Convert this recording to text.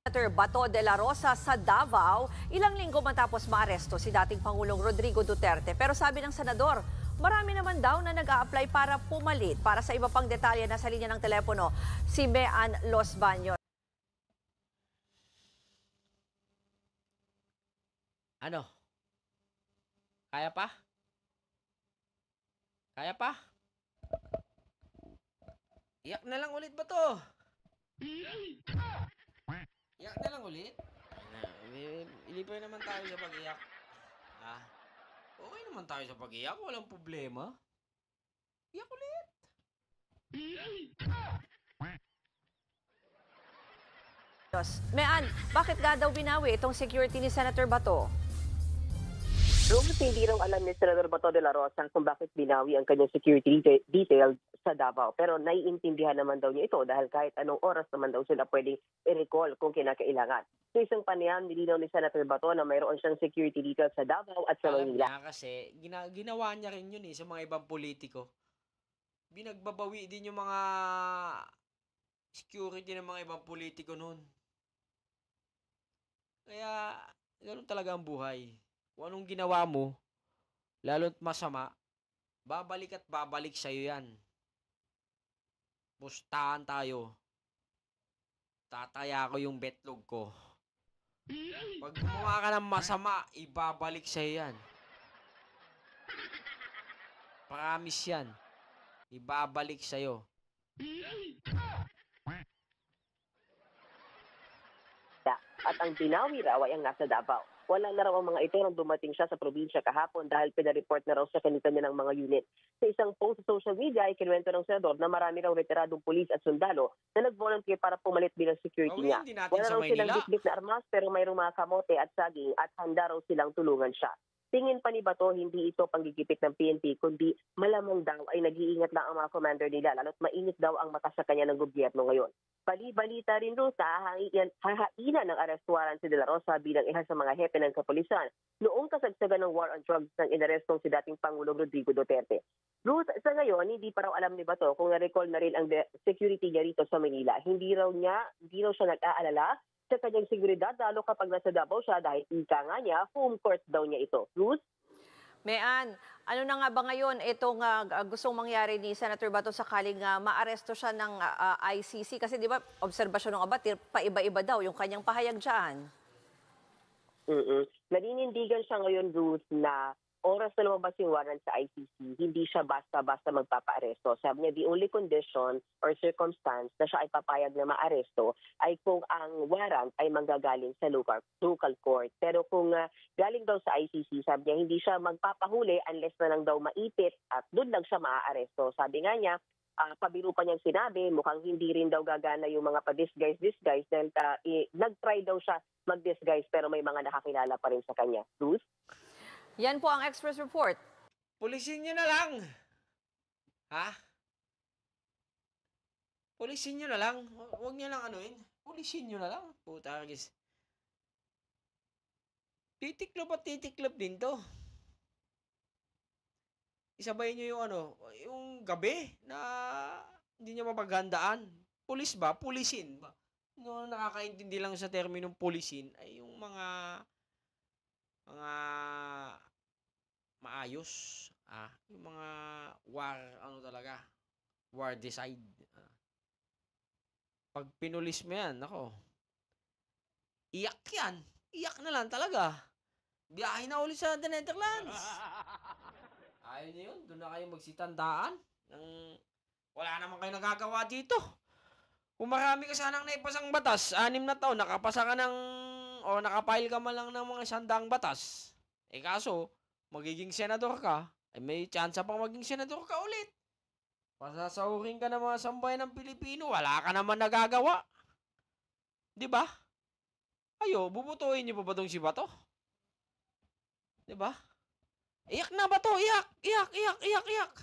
Senator Bato de la Rosa sa Davao, ilang linggo matapos maaresto si dating Pangulong Rodrigo Duterte. Pero sabi ng senador, marami naman daw na nag-a-apply para pumalit. Para sa iba pang detalye, nasa linya ng telepono si Mean Los Baños. Ano? Kaya pa? Kaya pa? Iyak na lang ulit ba to? Iyak na lang ulit? Ilipay naman tayo sa pag-iyak. Ah, okay naman tayo sa pag-iyak. Walang problema. Iyak ulit. Mean, bakit nga daw binawi itong security ni Senator Bato? Rose, hindi raw alam ni Senador Bato de la Rosa kung bakit binawi ang kanyang security detail sa Davao. Pero naiintindihan naman daw niya ito dahil kahit anong oras naman daw sila pwedeng i-recall kung kinakailangan. So isang panayam, nilinaw ni Senator Bato na mayroon siyang security detail sa Davao at sa Alam Manila. niya kasi, ginawa niya rin yun sa mga ibang politiko. Binagbabawi din yung mga security ng mga ibang politiko noon. Kaya, ganoon talaga ang buhay. Kung anong ginawa mo, lalo't masama, babalik at babalik sa'yo yan. Pustahan tayo. Tataya ko yung betlog ko. Pag gumawa ka ng masama, ibabalik sa'yo yan. Promise yan. Ibabalik sa'yo. At ang binawi raw ay ang nasa Davao. Wala na raw ang mga ito nang dumating siya sa probinsya kahapon dahil pinareport na raw sa kanya ng mga unit. Sa isang post sa social media ay kinuwento ng senador na marami raw retiradong pulis at sundalo na nag-volunteer para pumalit bilang security niya. Hindi natin Wala sa raw silang Maynila. bitbit na armas pero mayroong mga kamote at saging at handa raw silang tulungan siya. Tingin pa ni Bato, hindi ito panggigipit ng PNP, kundi malamang daw ay nag-iingat lang ang mga commander nila, lalo't mainit daw ang mata sa kanya ng gobyerno ngayon. Bali-balita rin doon sa hahainan ng arrest warrant si De La Rosa bilang isa sa mga hepe ng kapulisan noong kasagsagan ng war on drugs ng inarestong si dating Pangulong Rodrigo Duterte. Ruth, sa ngayon, hindi pa raw alam ni Bato kung na-recall na rin ang security niya rito sa Manila. Hindi raw siya nag-aalala sa kanyang seguridad, lalo kapag nasa Davao siya dahil ika nga niya, home court daw niya ito. Ruth? Mean, ano na nga ba ngayon itong gustong mangyari ni Senator Bato sakaling maaresto siya ng ICC? Kasi di ba, obserbasyon ng abatir, paiba-iba daw yung kanyang pahayag dyan. Naninindigan siya ngayon, Ruth, na oras na lumabas yung warrant sa ICC, hindi siya basta-basta magpapaaresto. Sabi niya, the only condition or circumstance na siya ay papayag na maaresto ay kung ang warrant ay manggagaling sa local court. Pero kung galing daw sa ICC, sabi niya, hindi siya magpapahuli unless na lang daw maipit at doon lang siya maaaresto. Sabi nga niya, pabiro pa niyang sinabi, mukhang hindi rin daw gagana yung mga pa-disguise dahil nag-try daw siya mag-disguise pero may mga nakakilala pa rin sa kanya. Ruth? Yan po ang Express Report. Pulisin nyo na lang. Ha? Pulisin nyo na lang. Huwag nyo lang anuin. Pulisin nyo na lang. Puta, guys. Titiklop at titiklop din to. Isabay nyo yung gabi na hindi nyo mapaghandaan. Pulis ba? Pulisin ba? No, nakakaintindi lang sa terminong pulisin ay yung mga maayos, yung mga war decide. Pag pinulis mo yan, iyak na lang talaga. Biyahe na ulit sa The Netherlands. Ayaw nyo yun, doon na kayo magsitandaan. Wala naman kayo nagagawa dito. Kung marami ka sanang naipasang batas, 6 na taon, nakapasa ka nakapile ka man lang ng mga 100 batas. Kaso, magiging senador ka, ay may chance pang maging senador ka ulit. Pasasahurin ka ng mga sambayan ng Pilipino, wala ka naman nagagawa. Di ba? Bubutuin niyo pa ba itong si Bato? Di ba? Iyak na Bato, iyak! Iyak, iyak, iyak, iyak!